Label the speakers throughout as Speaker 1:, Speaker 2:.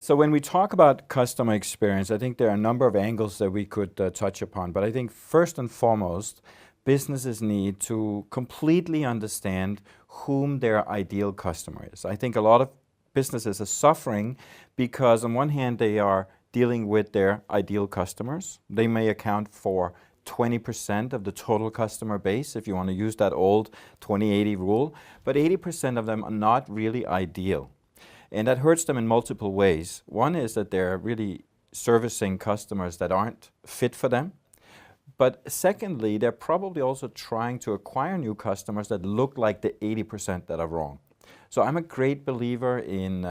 Speaker 1: So when we talk about customer experience, I think there are a number of angles that we could touch upon. But I think first and foremost, businesses need to completely understand whom their ideal customer is. I think a lot of businesses are suffering because on one hand they are dealing with their ideal customers. They may account for 20% of the total customer base, if you want to use that old 20-80 rule, but 80% of them are not really ideal. And that hurts them in multiple ways. One is that they're really servicing customers that aren't fit for them. But secondly, they're probably also trying to acquire new customers that look like the 80% that are wrong. So I'm a great believer in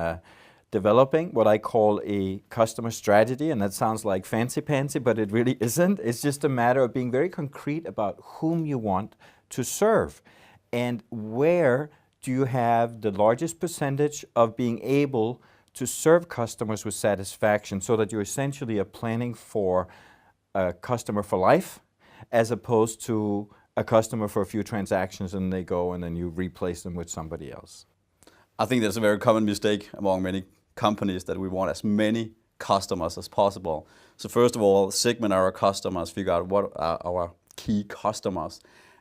Speaker 1: developing what I call a customer strategy, and that sounds like fancy-pantsy, but it really isn't. It's just a matter of being very concrete about whom you want to serve and where do you have the largest percentage of being able to serve customers with satisfaction, so that you essentially are planning for a customer for life as opposed to a customer for a few transactions and they go and then you replace them with somebody else.
Speaker 2: I think that's a very common mistake among many companies, that we want as many customers as possible. So first of all, segment our customers, figure out what are our key customers,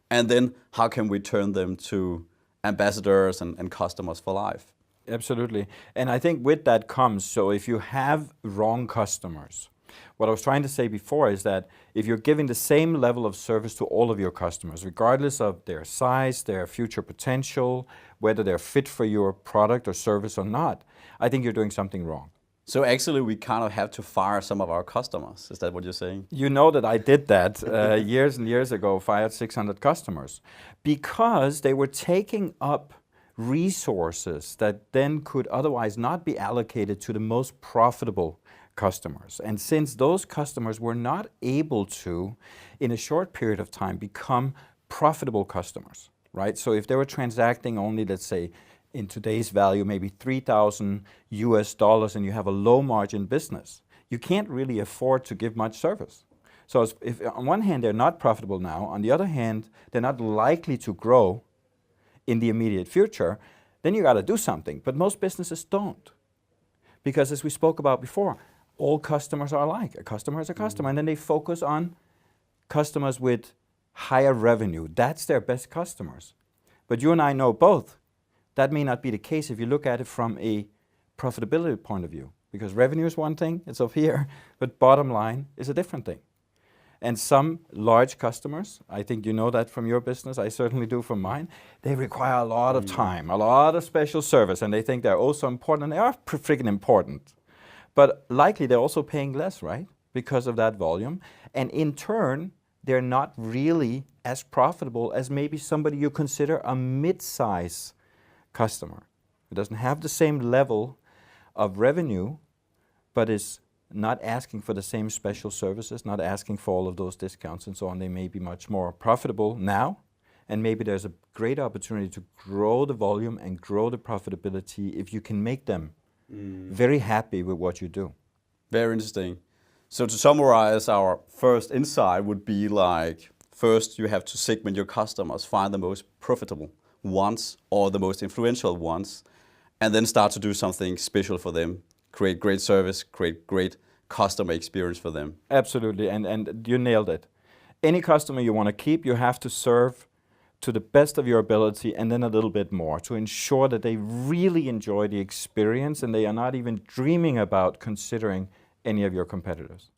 Speaker 2: and then how can we turn them to ambassadors and customers for life.
Speaker 1: Absolutely. And I think with that comes, so if you have wrong customers, what I was trying to say before is that if you're giving the same level of service to all of your customers, regardless of their size, their future potential, whether they're fit for your product or service or not, I think you're doing something wrong.
Speaker 2: So actually we kind of have to fire some of our customers. Is that what you're saying?
Speaker 1: You know that I did that years and years ago, fired 600 customers, because they were taking up resources that then could otherwise not be allocated to the most profitable customers. And since those customers were not able to, in a short period of time, become profitable customers, right? So if they were transacting only, let's say, in today's value, maybe $3,000 and you have a low margin business, you can't really afford to give much service. So if on one hand they're not profitable now, on the other hand they're not likely to grow in the immediate future, then you got to do something. But most businesses don't. Because as we spoke about before, all customers are alike. A customer is a customer, and then they focus on customers with higher revenue. That's their best customers. But you and I know both. That may not be the case if you look at it from a profitability point of view, because revenue is one thing, it's up here, but bottom line is a different thing. And some large customers, I think you know that from your business, I certainly do from mine, they require a lot of time, a lot of special service, and they think they're oh so important, and they are freaking important. But likely they're also paying less, right? Because of that volume. And in turn, they're not really as profitable as maybe somebody you consider a mid-size customer. It doesn't have the same level of revenue, but is not asking for the same special services, not asking for all of those discounts and so on. They may be much more profitable now, and maybe there's a great opportunity to grow the volume and grow the profitability if you can make them very happy with what you do.
Speaker 2: Very interesting. So to summarize, our first insight would be like, first you have to segment your customers, find the most profitable ones or the most influential ones, and then start to do something special for them, create great service, create great customer experience for them.
Speaker 1: Absolutely, and you nailed it. Any customer you want to keep, you have to serve to the best of your ability and then a little bit more to ensure that they really enjoy the experience and they are not even dreaming about considering any of your competitors.